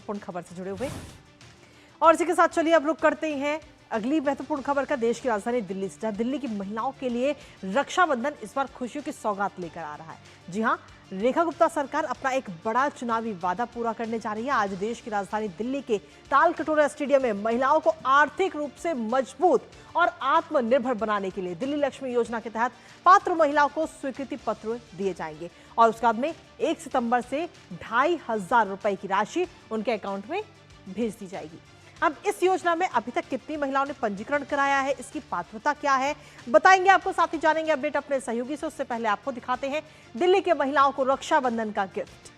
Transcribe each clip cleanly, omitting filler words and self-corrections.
महत्वपूर्ण खबर से जुड़े हुए। और इसी के साथ चलिए अब रुक करते हैं अगली महत्वपूर्ण खबर का, देश की राजधानी दिल्ली से, जहां दिल्ली की महिलाओं के लिए रक्षाबंधन इस बार खुशियों की सौगात लेकर आ रहा है। जी हां, रेखा गुप्ता सरकार अपना एक बड़ा चुनावी वादा पूरा करने जा रही है। आज देश की राजधानी दिल्ली के तालकटोरा स्टेडियम में महिलाओं को आर्थिक रूप से मजबूत और आत्मनिर्भर बनाने के लिए दिल्ली लक्ष्मी योजना के तहत पात्र महिलाओं को स्वीकृति पत्र दिए जाएंगे और उसके बाद में 1 सितंबर से 2,500 रुपए की राशि उनके अकाउंट में भेज दी जाएगी। अब इस योजना में अभी तक कितनी महिलाओं ने पंजीकरण कराया है, इसकी पात्रता क्या है, बताएंगे आपको, साथ ही जानेंगे अपडेट अपने सहयोगी से। उससे पहले आपको दिखाते हैं दिल्ली के महिलाओं को रक्षाबंधन का गिफ्ट।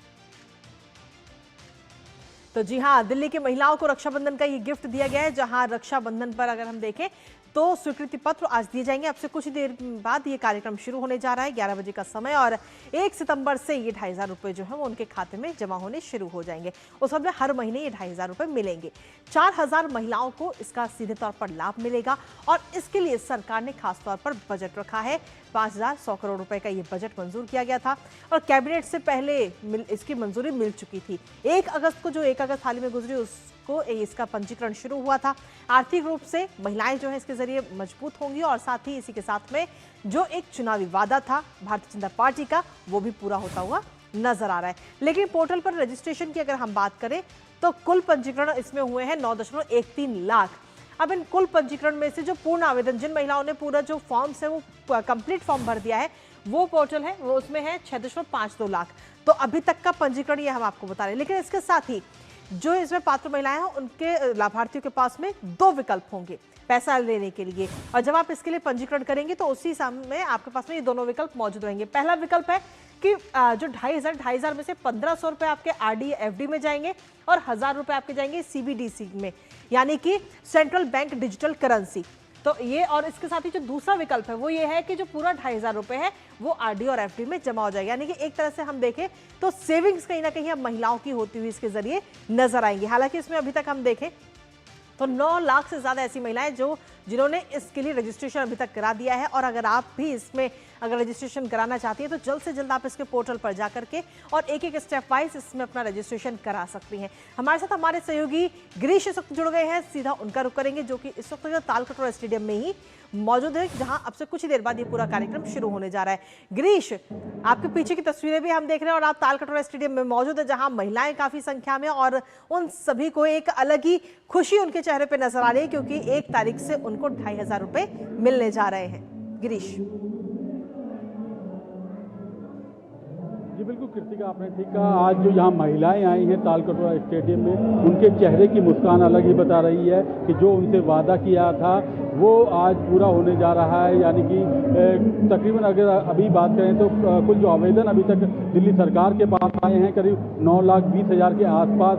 तो जी हां, दिल्ली की महिलाओं को रक्षाबंधन का ये गिफ्ट दिया गया है, जहां रक्षाबंधन पर अगर हम देखें तो स्वीकृति पत्र आज दिए जाएंगे। अब से कुछ देर बाद ये कार्यक्रम शुरू होने जा रहा है, 11 बजे का समय, और 1 सितंबर से ये 2,500 रुपए जो है वो उनके खाते में जमा होने शुरू हो जाएंगे। उस वक्त में हर महीने ये 2,500 रुपए मिलेंगे। 4,000 महिलाओं को इसका सीधे तौर पर लाभ मिलेगा और इसके लिए सरकार ने खासतौर पर बजट रखा है। 5,100 करोड़ रुपए का ये बजट मंजूर किया गया था और कैबिनेट से पहले इसकी मंजूरी मिल चुकी थी। 1 अगस्त को, जो 1 अगस्त हाल ही में गुजरी, उसको इसका पंजीकरण शुरू हुआ था। आर्थिक रूप से महिलाएं जो है इसके जरिए मजबूत होंगी और साथ ही इसी के साथ में जो एक चुनावी वादा था भारतीय जनता पार्टी का, वो भी पूरा होता हुआ नजर आ रहा है। लेकिन पोर्टल पर रजिस्ट्रेशन की अगर हम बात करें तो कुल पंजीकरण इसमें हुए हैं 9.13 लाख। अब इन कुल पंजीकरण में से जो पूर्ण आवेदन, जिन महिलाओं ने पूरा जो फॉर्म्स है वो कंप्लीट फॉर्म भर दिया है, वो पोर्टल है वो उसमें है 6.52 लाख। तो अभी तक का पंजीकरण ये हम आपको बता रहे हैं। लेकिन इसके साथ ही जो इसमें पात्र महिलाएं हैं उनके लाभार्थियों के पास में 2 विकल्प होंगे पैसा लेने के लिए, और जब आप इसके लिए पंजीकरण करेंगे तो उसी समय आपके पास में ये दोनों विकल्प मौजूद रहेंगे। पहला विकल्प है कि जो 2,500 में से 1,500 रुपए आपके आरडी एफडी में जाएंगे और 1,000 रुपए आपके जाएंगे सीबीडीसी में, यानी कि सेंट्रल बैंक डिजिटल करेंसी। तो ये, और इसके साथ ही जो दूसरा विकल्प है वो ये है कि जो पूरा 2,500 रुपए है वो आरडी और एफडी में जमा हो जाएगा। यानी कि एक तरह से हम देखें तो सेविंग्स कहीं ना कहीं अब महिलाओं की होती हुई इसके जरिए नजर आएंगी। हालांकि इसमें अभी तक हम देखें तो 9 लाख से ज्यादा ऐसी महिलाएं जिन्होंने इसके लिए रजिस्ट्रेशन अभी तक करा दिया है। और अगर आप भी इसमें अगर रजिस्ट्रेशन कराना चाहती हैं तो जल्द से जल्द आप इसके पोर्टल पर जाकर के और एक स्टेप वाइज इसमें अपना रजिस्ट्रेशन करा सकती हैं। हमारे साथ हमारे सहयोगी गिरीश इस वक्त जुड़ गए हैं, सीधा उनका रुख करेंगे, जो कि इस वक्त तालकटोरा स्टेडियम में ही मौजूद है, जहां अब से कुछ ही देर बाद ये पूरा कार्यक्रम शुरू होने जा रहा है। गिरीश, आपके पीछे की तस्वीरें भी हम देख रहे हैं और आप तालकटोरा स्टेडियम में मौजूद है, जहां महिलाएं काफी संख्या में, और उन सभी को एक अलग ही खुशी उनके चेहरे पे नजर आ रही है, क्योंकि 1 तारीख से उनको 2,500 रुपए मिलने जा रहे हैं। गिरीश। जी बिल्कुल कृतिका, आपने ठीक कहा। आज जो यहाँ महिलाएं आई हैं तालकटोरा स्टेडियम में, उनके चेहरे की मुस्कान अलग ही बता रही है कि जो उनसे वादा किया था वो आज पूरा होने जा रहा है। यानी कि तकरीबन अगर अभी बात करें तो कुल जो आवेदन अभी तक दिल्ली सरकार के पास आए हैं करीब 9,20,000 के आसपास।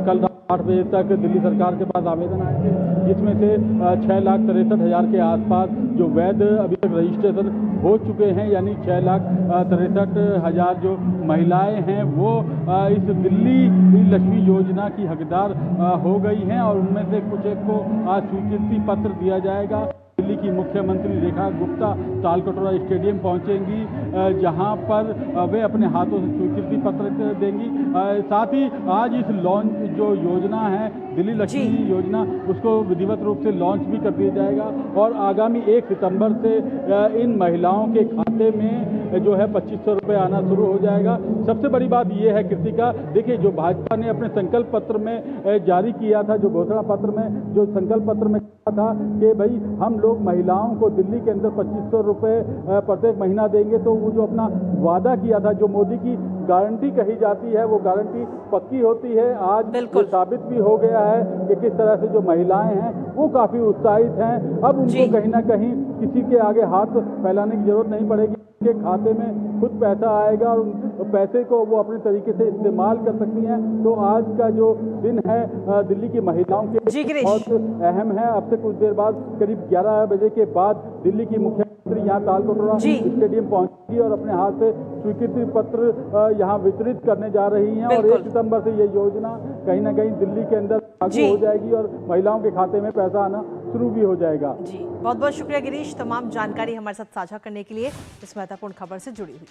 कल 8 बजे तक दिल्ली सरकार के पास आवेदन आए थे, जिसमें से 6,63,000 के आसपास जो वैध अभी तक रजिस्ट्रेशन हो चुके हैं। यानी 6,63,000 जो महिलाएं हैं वो इस दिल्ली लक्ष्मी योजना की हकदार हो गई हैं और उनमें से कुछ एक को आज स्वीकृति पत्र दिया जाएगा। दिल्ली की मुख्यमंत्री रेखा गुप्ता तालकटोरा स्टेडियम पहुंचेंगी, जहां पर वे अपने हाथों से स्वीकृति पत्र देंगी। साथ ही आज इस लॉन्च जो योजना है दिल्ली लक्ष्मी योजना, उसको विधिवत रूप से लॉन्च भी कर दिया जाएगा और आगामी 1 सितंबर से इन महिलाओं के खाते में जो है 2,500 रुपये आना शुरू हो जाएगा। सबसे बड़ी बात यह है कृतिका, देखिए जो भाजपा ने अपने संकल्प पत्र में जारी किया था, जो घोषणा पत्र में जो संकल्प पत्र में कहा था कि भाई हम लोग महिलाओं को दिल्ली के अंदर 2,500 रुपये प्रत्येक महीना देंगे, तो वो जो अपना वादा किया था, जो मोदी की गारंटी कही जाती है, वो गारंटी पक्की होती है। आज साबित भी हो गया है कि किस तरह से जो महिलाएं हैं वो काफी उत्साहित हैं। अब उनको कहीं ना कहीं किसी के आगे हाथ फैलाने की जरूरत नहीं पड़ेगी, के खाते में खुद पैसा आएगा और उन पैसे को वो अपने तरीके से इस्तेमाल कर सकती हैं। तो आज का जो दिन है दिल्ली की महिलाओं के बहुत अहम है। अब से कुछ देर बाद करीब 11 बजे के बाद दिल्ली की मुख्यमंत्री यहाँ तालकटोरा स्टेडियम पहुंचेगी और अपने हाथ से स्वीकृति पत्र यहाँ वितरित करने जा रही हैं और 1 सितंबर से ये योजना कहीं ना कहीं दिल्ली के अंदर लागू हो जाएगी और महिलाओं के खाते में पैसा आना शुरू भी हो जाएगा। जी बहुत बहुत शुक्रिया गिरीश, तमाम जानकारी हमारे साथ साझा करने के लिए, इस महत्वपूर्ण खबर से जुड़ी हुई।